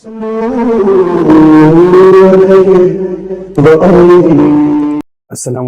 السلام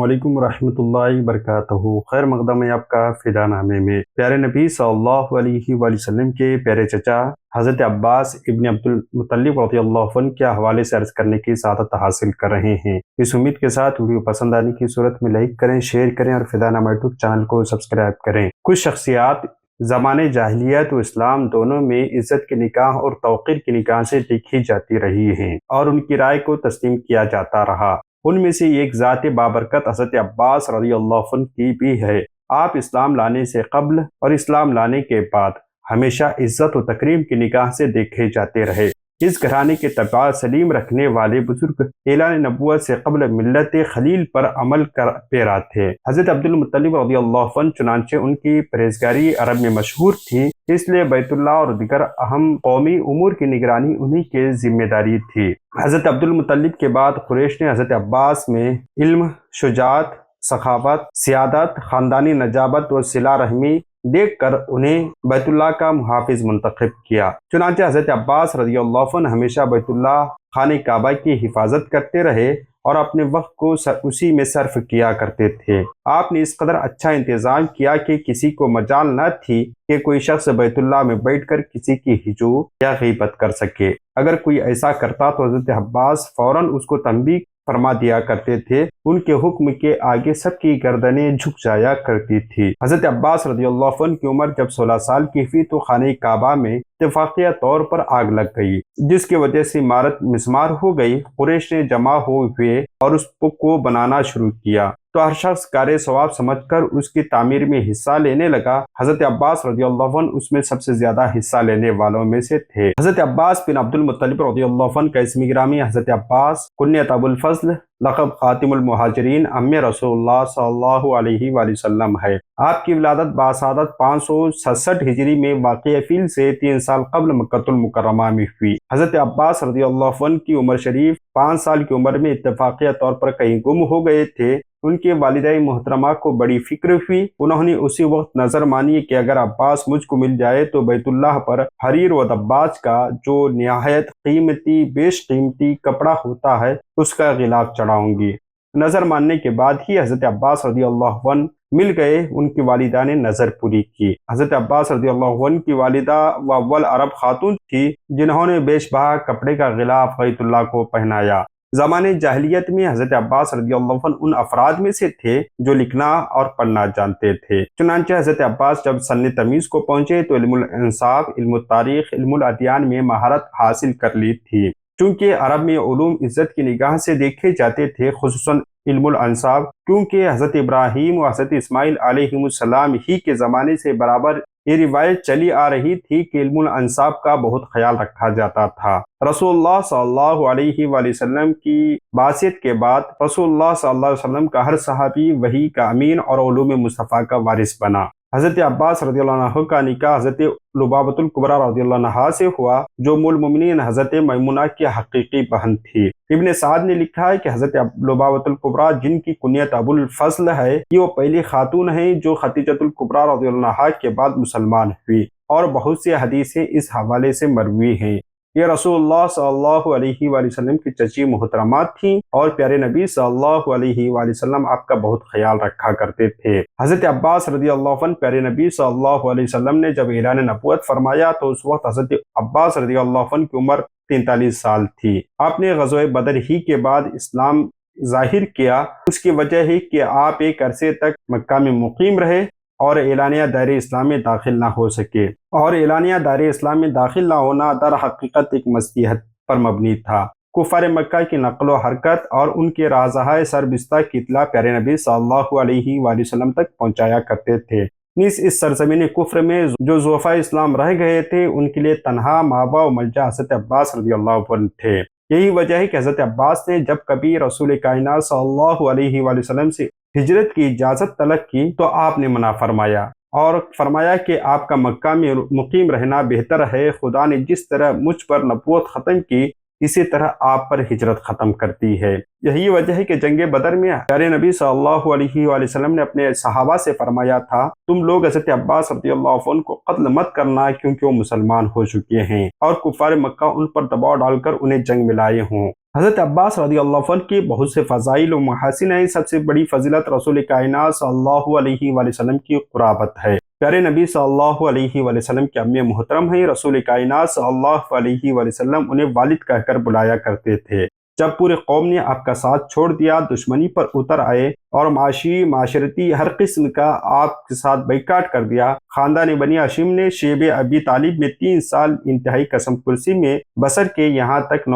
علیکم ورحمۃ اللہ وبرکاتہ۔ خیر مقدم ہے آپ کا فدا نامے میں۔ پیارے نبی صلی اللہ علیہ وآلہ وسلم کے پیارے چچا حضرت عباس ابن عبد المطلب رضی اللہ عنہ کے حوالے سے عرض کرنے کی سعادت حاصل کر رہے ہیں۔ اس امید کے ساتھ ویڈیو پسند آنے کی صورت میں لائک کریں، شیئر کریں اور فدا نامہ یوٹیوب چینل کو سبسکرائب کریں۔ کچھ شخصیات زمانے جاہلیت و اسلام دونوں میں عزت کے نکاح اور توقیر کے نکاح سے دیکھی جاتی رہی ہیں اور ان کی رائے کو تسلیم کیا جاتا رہا۔ ان میں سے ایک ذات بابرکت حضرت عباس رضی اللہ عنہ کی بھی ہے۔ آپ اسلام لانے سے قبل اور اسلام لانے کے بعد ہمیشہ عزت و تکریم کی نگاہ سے دیکھے جاتے رہے۔ اس گھرانے کے طبع سلیم رکھنے والے بزرگ اعلان نبوت سے قبل ملت خلیل پر عمل کر پیرا تھے۔ حضرت عبد المطلب رضی اللہ عنہ چنانچہ ان کی پرہیزگاری عرب میں مشہور تھی، اس لیے بیت اللہ اور دیگر اہم قومی امور کی نگرانی انہی کے ذمہ داری تھی۔ حضرت عبد المطلب کے بعد قریش نے حضرت عباس میں علم، شجاعت، سخاوت، سیادت، خاندانی نجابت و صلہ رحمی دیکھ کر انہیں بیت اللہ کا محافظ منتخب کیا۔ چنانچہ حضرت عباس رضی اللہ عنہ ہمیشہ بیت اللہ خانہ کعبہ کی حفاظت کرتے رہے اور اپنے وقت کو اسی میں صرف کیا کرتے تھے۔ آپ نے اس قدر اچھا انتظام کیا کہ کسی کو مجال نہ تھی کہ کوئی شخص بیت اللہ میں بیٹھ کر کسی کی ہجو یا غیبت کر سکے۔ اگر کوئی ایسا کرتا تو حضرت عباس فوراً اس کو تنبیہ فرما دیا کرتے تھے۔ ان کے حکم کے آگے سب کی گردنیں جھک جایا کرتی تھی۔ حضرت عباس رضی اللہ عنہ کی عمر جب 16 سال کی ہوئی تو خانہ کعبہ میں اتفاقیہ طور پر آگ لگ گئی، جس کی وجہ سے عمارت مسمار ہو گئی۔ قریش نے جمع ہوئے اور اس کو بنانا شروع کیا تو ہر شخص کار ثواب سمجھ کر اس کی تعمیر میں حصہ لینے لگا۔ حضرت عباس رضی اللہ عنہ اس میں سب سے زیادہ حصہ لینے والوں میں سے تھے۔ حضرت عباس بن عبد المطلب رضی اللہ عنہ کا اسم گرامی حضرت عباس، کنیت ابو الفضل، لقب خاتم المہاجرین، ام رسول اللہ صلی اللہ علیہ وآلہ وسلم ہے۔ آپ کی ولادت باسعادت 567 ہجری میں واقع فیل سے 3 سال قبل مکہ المکرمہ میں ہوئی۔ حضرت عباس رضی اللہ عنہ کی عمر شریف 5 سال کی عمر میں اتفاقیہ طور پر کہیں گم ہو گئے تھے۔ ان کے والدہ محترمہ کو بڑی فکر ہوئی۔ انہوں نے اسی وقت نظر مانی کہ اگر عباس مجھ کو مل جائے تو بیت اللہ پر حریر و دباج کا جو نہایت قیمتی بیش قیمتی کپڑا ہوتا ہے اس کا غلاف چڑھاؤں گی۔ نظر ماننے کے بعد ہی حضرت عباس رضی اللہ عنہ مل گئے۔ ان کی والدہ نے نظر پوری کی۔ حضرت عباس رضی اللہ عنہ کی والدہ وہ اول عرب خاتون تھی جنہوں نے بیش بہا کپڑے کا غلاف بیت اللہ کو پہنایا۔ زمانے جاہلیت میں حضرت عباس رضی اللہ عنہ ان افراد میں سے تھے جو لکھنا اور پڑھنا جانتے تھے۔ چنانچہ حضرت عباس جب سن تمیز کو پہنچے تو علم الانصاف، علم التاریخ، علم الادیان میں مہارت حاصل کر لی تھی۔ چونکہ عرب میں علوم عزت کی نگاہ سے دیکھے جاتے تھے، خصوصاً علم الانصاف، کیونکہ حضرت ابراہیم و حضرت اسماعیل علیہ السلام ہی کے زمانے سے برابر یہ روایت چلی آ رہی تھی کہ علم الانصاف کا بہت خیال رکھا جاتا تھا۔ رسول اللہ صلی اللہ علیہ وآلہ وسلم کی بعثت کے بعد رسول اللہ صلی اللہ علیہ وسلم کا ہر صحابی وحی کا امین اور علوم مصطفیٰ کا وارث بنا۔ حضرت عباس رضی اللہ عنہ کا نکاح حضرت لبابۃ الکبریٰ رضی اللہ عنہا سے ہوا جو ام المؤمنین حضرت میمونہ کی حقیقی بہن تھی۔ ابن سعد نے لکھا ہے کہ حضرت لبابۃ الکبریٰ جن کی کنیت ابو الفضل ہے، یہ وہ پہلی خاتون ہیں جو خدیجۃ الکبریٰ رضی اللہ عنہا کے بعد مسلمان ہوئی، اور بہت سی حدیثیں اس حوالے سے مروی ہیں۔ یہ رسول اللہ صلی اللہ علیہ وآلہ وسلم کی چچی محترمات تھیں اور پیارے نبی صلی اللہ علیہ وآلہ وسلم آپ کا بہت خیال رکھا کرتے تھے۔ حضرت عباس رضی اللہ عنہ پیارے نبی صلی اللہ علیہ وسلم نے جب اعلان نبوت فرمایا تو اس وقت حضرت عباس رضی اللہ عنہ کی عمر 43 سال تھی۔ آپ نے غزوہ بدر ہی کے بعد اسلام ظاہر کیا۔ اس کی وجہ ہے کہ آپ ایک عرصے تک مکہ میں مقیم رہے اور اعلانیہ دائر اسلام میں داخل نہ ہو سکے، اور اعلانیہ دائر اسلام میں داخل نہ ہونا در حقیقت ایک مصلحت پر مبنی تھا۔ کفار مکہ کی نقل و حرکت اور ان کے رازہائے سربستہ کی اطلاع پیارے نبی صلی اللہ علیہ وآلہ وسلم تک پہنچایا کرتے تھے۔ نیز اس سرزمین کفر میں جو ضعفاء اسلام رہ گئے تھے ان کے لیے تنہا ماوا و ملجا حضرت عباس رضی اللہ عنہ تھے۔ یہی وجہ ہے کہ حضرت عباس نے جب کبھی رسول کائنات صلی اللہ علیہ وآلہ وسلم سے ہجرت کی اجازت طلب کی تو آپ نے منع فرمایا اور فرمایا کہ آپ کا مکہ میں مقیم رہنا بہتر ہے۔ خدا نے جس طرح مجھ پر نبوت ختم کی اسی طرح آپ پر ہجرت ختم کرتی ہے۔ یہی وجہ ہے کہ جنگ بدر میں پیارے نبی صلی اللہ علیہ وآلہ وسلم نے اپنے صحابہ سے فرمایا تھا، تم لوگ حضرت عباس رضی اللہ عنہ کو قتل مت کرنا، کیونکہ وہ مسلمان ہو چکے ہیں اور کفار مکہ ان پر دباؤ ڈال کر انہیں جنگ میں لائے ہوں۔ حضرت عباس رضی اللہ عنہ کی بہت سے فضائل و محاسن ہیں۔ سب سے بڑی فضیلت رسول کائنات صلی اللہ علیہ وآلہ وسلم کی قرابت ہے۔ پیارے نبی صلی اللہ علیہ وآلہ وسلم کے امی محترم ہیں۔ رسول کائنات صلی اللہ علیہ وآلہ وسلم انہیں والد کہہ کر بلایا کرتے تھے۔ جب پورے قوم نے آپ کا ساتھ چھوڑ دیا، دشمنی پر اتر آئے اور معاشرتی ہر قسم کا آپ کے ساتھ بائیکاٹ کر دیا، خاندان بنی ہاشم نے شیب ابی طالب میں 3 سال انتہائی قسم پرسی میں بسر کے یہاں تک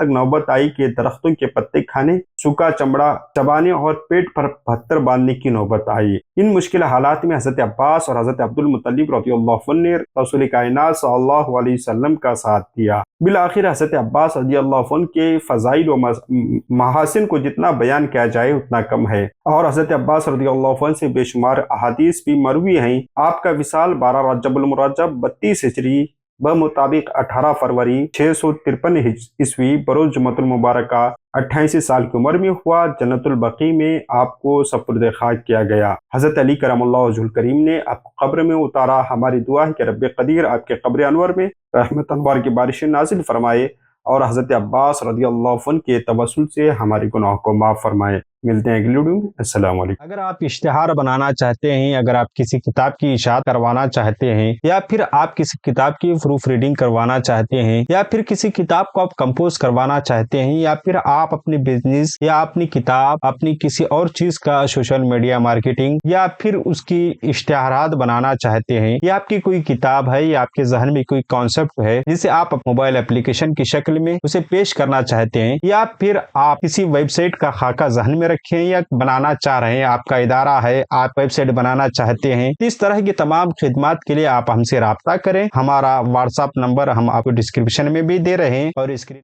نوبت آئی کہ درختوں کے پتے کھانے، سوکھا چمڑا چبانے اور پیٹ پر پتھر باندھنے کی نوبت آئی۔ ان مشکل حالات میں حضرت عباس اور حضرت عبد المطلب رضی اللہ عنہ نے رسول کائنات صلی اللہ علیہ وسلم کا ساتھ دیا۔ بالآخر حضرت عباس رضی اللہ عنہ کے فضائل و محاسن کو جتنا بیان کیا جائے اتنا کم ہے، اور حضرت عباس رضی اللہ عنہ سے بے شمار احادیث بھی مروی ہیں۔ آپ کا وصال 12 رجب المرجب 32 ہجری بمطابق 18 فروری 653 عیسوی بروز جمعۃ المبارکہ 88 سال کی عمر میں ہوا۔ جنت البقیع میں آپ کو سپرد خاک کیا گیا۔ حضرت علی کرم اللہ وجہ الکریم نے آپ کو قبر میں اتارا۔ ہماری دعا ہے کہ رب قدیر آپ کے قبر انور میں رحمت انوار کی بارشیں نازل فرمائے اور حضرت عباس رضی اللہ عنہ کے توسل سے ہمارے گناہوں کو معاف فرمائے۔ ملتے ہیں اگلی ویڈیو میں۔ السلام علیکم۔ اگر آپ اشتہار بنانا چاہتے ہیں، اگر آپ کسی کتاب کی اشاعت کروانا چاہتے ہیں، یا پھر آپ کسی کتاب کی پروف ریڈنگ کروانا چاہتے ہیں، یا پھر کسی کتاب کو آپ کمپوز کروانا چاہتے ہیں، یا پھر آپ اپنی بزنس یا اپنی کتاب اپنی کسی اور چیز کا سوشل میڈیا مارکیٹنگ یا پھر اس کی اشتہارات بنانا چاہتے ہیں، یا آپ کی کوئی کتاب ہے یا آپ کے ذہن میں کوئی کانسیپٹ ہے جسے آپ موبائل اپلیکیشن کی شکل میں اسے پیش کرنا چاہتے ہیں، یا پھر آپ کسی ویب سائٹ کا خاکہ ذہن میں رکھیں یا بنانا چاہ رہے ہیں، آپ کا ادارہ ہے، آپ ویب سائٹ بنانا چاہتے ہیں، اس طرح کی تمام خدمات کے لیے آپ ہم سے رابطہ کریں۔ ہمارا واٹس ایپ نمبر ہم آپ کو ڈسکرپشن میں بھی دے رہے ہیں اور اسکرین